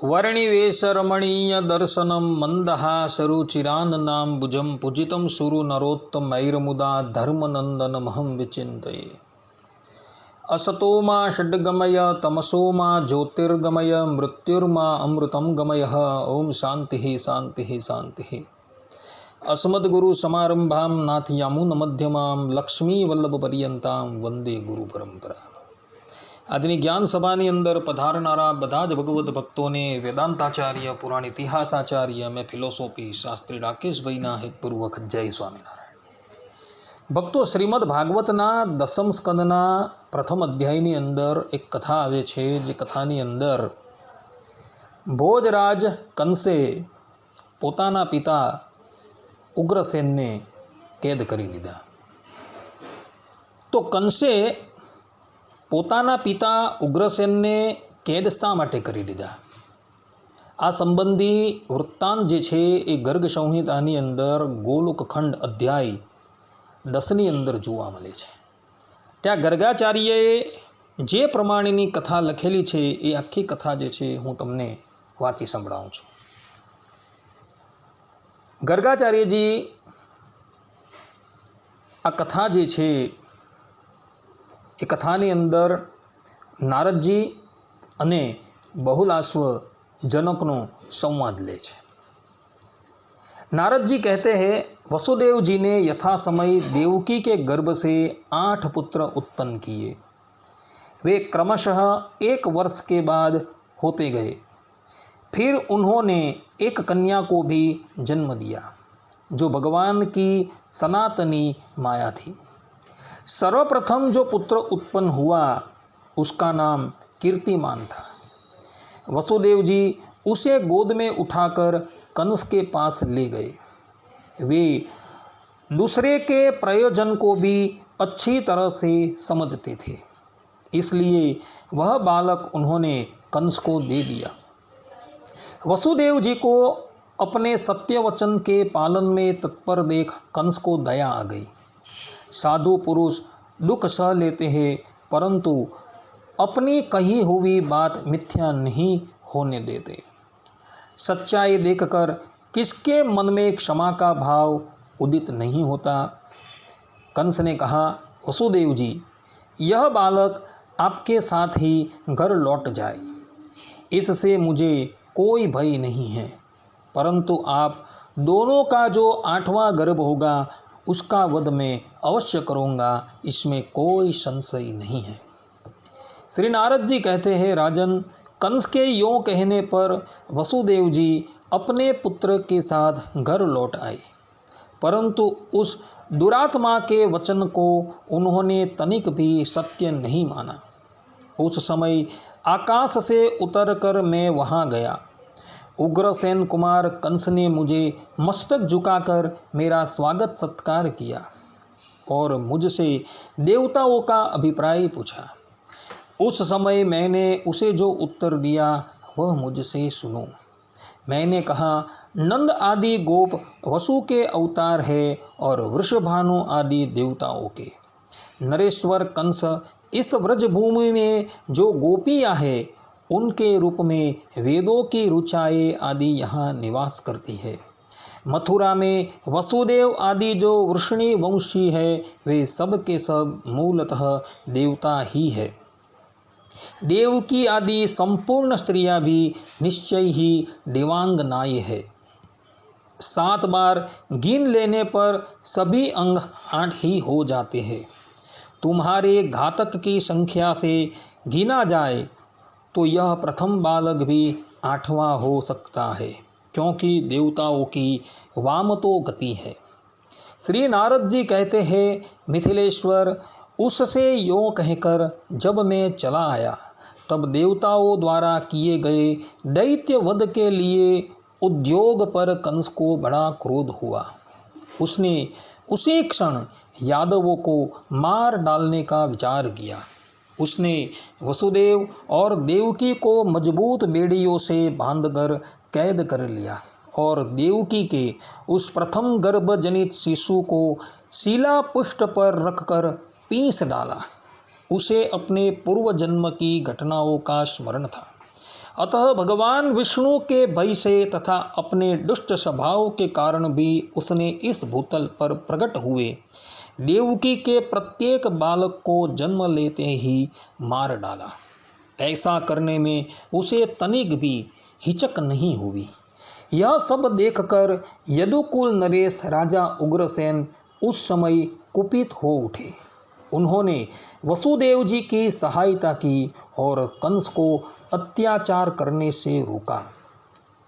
वर्णिवेशरमणीय दर्शनं मन्दहासरुचिराननाम्बुजं पूजितं सुरु नरोत्तमैर्मुदा धर्मनन्दनमहं विचिन्तये। असतो मा षड्गमय तमसो मा ज्योतिर्गमय मृत्युर्मा अमृतं गमयः। ओम शांति शांति शांति। अस्मद्गुरुसमारम्भां नाथयामुनमध्यमां लक्ष्मीवल्लभपर्यन्तां वंदे गुरु परंपरा। આજની જ્ઞાન સભાની અંદર પધારનારા બધા જ ભગવદ્ ભક્તોને વેદાંતાચાર્ય, પુરાણ ઇતિહાસાચાર્ય અને ફિલોસોફી શાસ્ત્રી રાકેશભાઈના હિતપૂર્વક જય સ્વામિનારાયણ। ભક્તો, શ્રીમદ ભાગવતના દસમ સ્કંદના પ્રથમ અધ્યાયની અંદર એક કથા આવે છે, જે કથાની અંદર ભોજરાજ કંસે પોતાના પિતા ઉગ્રસેનને કેદ કરી લીધા। તો કંસે પોતાના પિતા ઉગ્રસેનને કેદ શા માટે કરી લીધા? આ સંબંધી વૃત્તાંત જે છે એ ગર્ગ સંહિતાની અંદર ગોલોકખંડ અધ્યાય 10ની અંદર જોવા મળે છે। ત્યાં ગર્ગાચાર્યએ જે પ્રમાણેની કથા લખેલી છે એ આખી કથા જે છે હું તમને વાંચી સંભળાવું છું। ગર્ગાચાર્યજી આ કથા જે છે એ કથાની અંદર નારદજી અને बहुलाश्व जनकનો संवाद ले છે। नारद जी कहते हैं, वसुदेव जी ने यथा समय देवकी के गर्भ से 8 पुत्र उत्पन्न किए। वे क्रमशः 1 वर्ष के बाद होते गए। फिर उन्होंने एक कन्या को भी जन्म दिया, जो भगवान की सनातनी माया थी। सर्वप्रथम जो पुत्र उत्पन्न हुआ उसका नाम कीर्तिमान था। वसुदेव जी उसे गोद में उठाकर कंस के पास ले गए। वे दूसरे के प्रयोजन को भी अच्छी तरह से समझते थे, इसलिए वह बालक उन्होंने कंस को दे दिया। वसुदेव जी को अपने सत्य वचन के पालन में तत्पर देख कंस को दया आ गई। साधु पुरुष दुख सह लेते हैं, परंतु अपनी कही हुई बात मिथ्या नहीं होने देते। सच्चाई देखकर किसके मन में क्षमा का भाव उदित नहीं होता। कंस ने कहा, वसुदेव जी, यह बालक आपके साथ ही घर लौट जाए, इससे मुझे कोई भय नहीं है, परंतु आप दोनों का जो 8वां गर्भ होगा उसका वध मैं अवश्य करूँगा, इसमें कोई संशय नहीं है। श्री नारद जी कहते हैं, राजन, कंस के यों कहने पर वसुदेव जी अपने पुत्र के साथ घर लौट आए, परंतु उस दुरात्मा के वचन को उन्होंने तनिक भी सत्य नहीं माना। उस समय आकाश से उतरकर मैं वहाँ गया। उग्रसेन कुमार कंस ने मुझे मस्तक झुकाकर मेरा स्वागत सत्कार किया और मुझसे देवताओं का अभिप्राय पूछा। उस समय मैंने उसे जो उत्तर दिया वह मुझसे सुनो। मैंने कहा, नंद आदि गोप वसु के अवतार है और वृषभानु आदि देवताओं के। नरेश्वर कंस इस व्रजभूमि में जो गोपियाँ है उनके रूप में वेदों की ऋचाएँ आदि यहाँ निवास करती है। मथुरा में वसुदेव आदि जो वृषणी वंशी है वे सब के सब मूलतः देवता ही है। देवकी आदि संपूर्ण स्त्रियां भी निश्चय ही देवांगनाएं है। 7 बार गिन लेने पर सभी अंग 8 ही हो जाते हैं। तुम्हारे घातक की संख्या से गिना जाए तो यह प्रथम बालक भी 8वां हो सकता है, क्योंकि देवताओं की वामतो गति है। श्री नारद जी कहते हैं, मिथिलेश्वर, उससे यों कहकर जब मैं चला आया तब देवताओं द्वारा किए गए दैत्य वध के लिए उद्योग पर कंस को बड़ा क्रोध हुआ। उसने उसी क्षण यादवों को मार डालने का विचार किया। उसने वसुदेव और देवकी को मजबूत बेड़ियों से बांधकर कैद कर लिया और देवकी के उस प्रथम गर्भजनित शिशु को शिला पुष्ट पर रखकर पीस डाला। उसे अपने पूर्व जन्म की घटनाओं का स्मरण था। अतः भगवान विष्णु के भय से तथा अपने दुष्ट स्वभाव के कारण भी उसने इस भूतल पर प्रकट हुए देवकी के प्रत्येक बालक को जन्म लेते ही मार डाला। ऐसा करने में उसे तनिक भी हिचक नहीं हुई। यह सब देखकर यदुकुल नरेश राजा उग्रसेन उस समय कुपित हो उठे। उन्होंने वसुदेव जी की सहायता की और कंस को अत्याचार करने से रोका।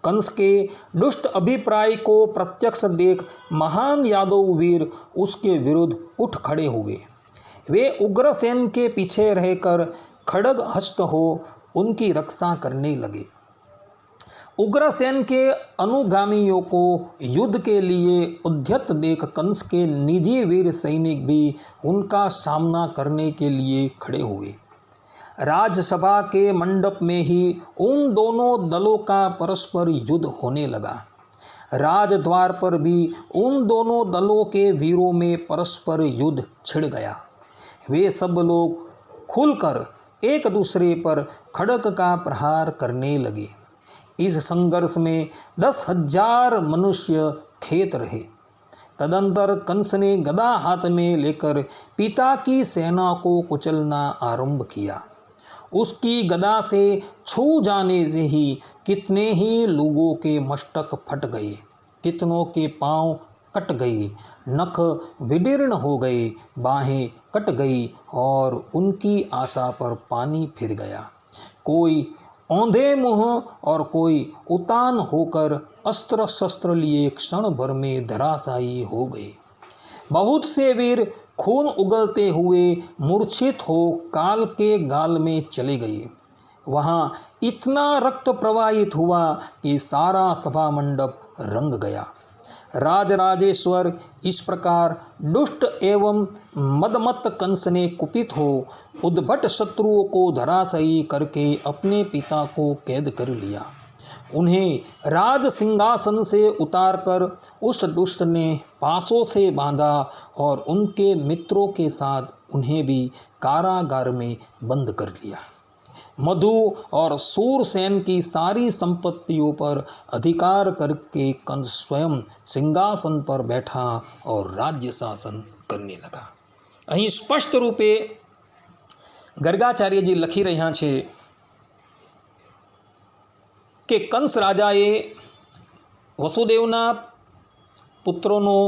कंस के दुष्ट अभिप्राय को प्रत्यक्ष देख महान यादव वीर उसके विरुद्ध उठ खड़े हुए। वे उग्रसेन के पीछे रहकर खड्ग हस्त हो उनकी रक्षा करने लगे। उग्रसेन के अनुगामियों को युद्ध के लिए उद्यत देख कंस के निजी वीर सैनिक भी उनका सामना करने के लिए खड़े हुए। राजसभा के मंडप में ही उन दोनों दलों का परस्पर युद्ध होने लगा। राजद्वार पर भी उन दोनों दलों के वीरों में परस्पर युद्ध छिड़ गया। वे सब लोग खुलकर एक दूसरे पर खड्ग का प्रहार करने लगे। इस संघर्ष में 10,000 मनुष्य खेत रहे। तदंतर कंस ने गदा हाथ में लेकर पिता की सेना को कुचलना आरंभ किया। उसकी गदा से छू जाने से ही कितने ही लोगों के मस्तक फट गए, कितनों के पांव कट गए, नख विदीर्ण हो गए, बाहें कट गई और उनकी आशा पर पानी फिर गया। कोई औंधे मुंह और कोई उतान होकर अस्त्र शस्त्र लिए क्षण भर में धराशायी हो गए। बहुत से वीर खून उगलते हुए मूर्छित हो काल के गाल में चले गए। वहाँ इतना रक्त प्रवाहित हुआ कि सारा सभा मंडप रंग गया। राजराजेश्वर इस प्रकार दुष्ट एवं मदमत्त कंस ने कुपित हो उद्भट शत्रुओं को धराशायी करके अपने पिता को कैद कर लिया। उन्हें राज सिंहासन से उतारकर उस दुष्ट ने पासों से बांधा और उनके मित्रों के साथ उन्हें भी कारागार में बंद कर लिया। मधु और सूरसेन की सारी संपत्तियों पर अधिकार करके कंस स्वयं सिंहासन पर बैठा और राज्य शासन करने लगा। અહીં સ્પષ્ટ રૂપે ગર્ગાચાર્યજી લખી રહ્યા છે કે કંસ રાજાએ વસુદેવના પુત્રોનો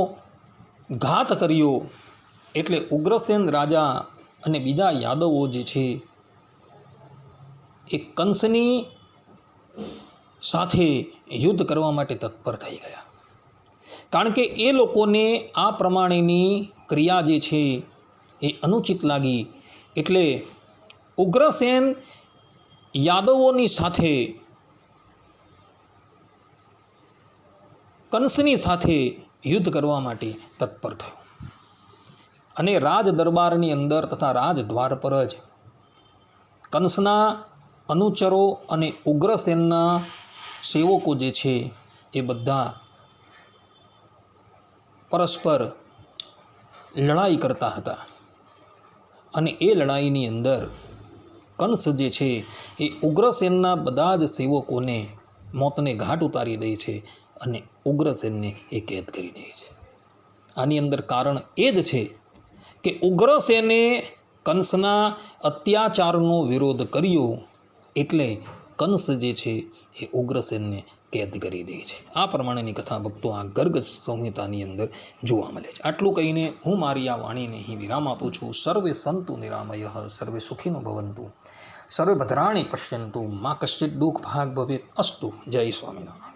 ઘાત કર્યો એટલે ઉગ્રસેન રાજા અને બીજા યાદવો જે છે એ કંસની સાથે યુદ્ધ કરવા માટે તત્પર થઈ ગયા, કારણ કે એ લોકોને આ પ્રમાણેની ક્રિયા જે છે એ અનુચિત લાગી। એટલે ઉગ્રસેન યાદવોની સાથે કંસની સાથે યુદ્ધ કરવા માટે તત્પર થયો અને રાજ દરબારની અંદર તથા રાજદ્વાર પર જ કંસના અનુચરો અને ઉગ્રસેનના સેવકો જે છે એ બધા પરસ્પર લડાઈ કરતા હતા અને એ લડાઈની અંદર કંસ જે છે એ ઉગ્રસેનના બધા જ સેવકોને મોતને ઘાટ ઉતારી દે છે અને ઉગ્રસેનને એ કેદ કરી દે છે। આની અંદર કારણ એ જ છે કે ઉગ્રસેને કંસના અત્યાચારનો વિરોધ કર્યો એટલે કંસ જે છે એ ઉગ્રસેનને કેદ કરી દે છે। આ પ્રમાણેની કથા ભક્તો આ ગર્ગ સંહિતાની અંદર જોવા મળે છે। આટલું કહીને હું મારી આ વાણીને અહીં વિરામ આપું છું। સર્વે સંતુ નિરામયઃ, સર્વે સુખીનો ભવંતુ, સર્વે ભદ્રાણિ પશ્યન્તુ, મા કશ્ચિત દુઃખ ભાગ ભવેત અસ્તુ। જય સ્વામિનારાયણ।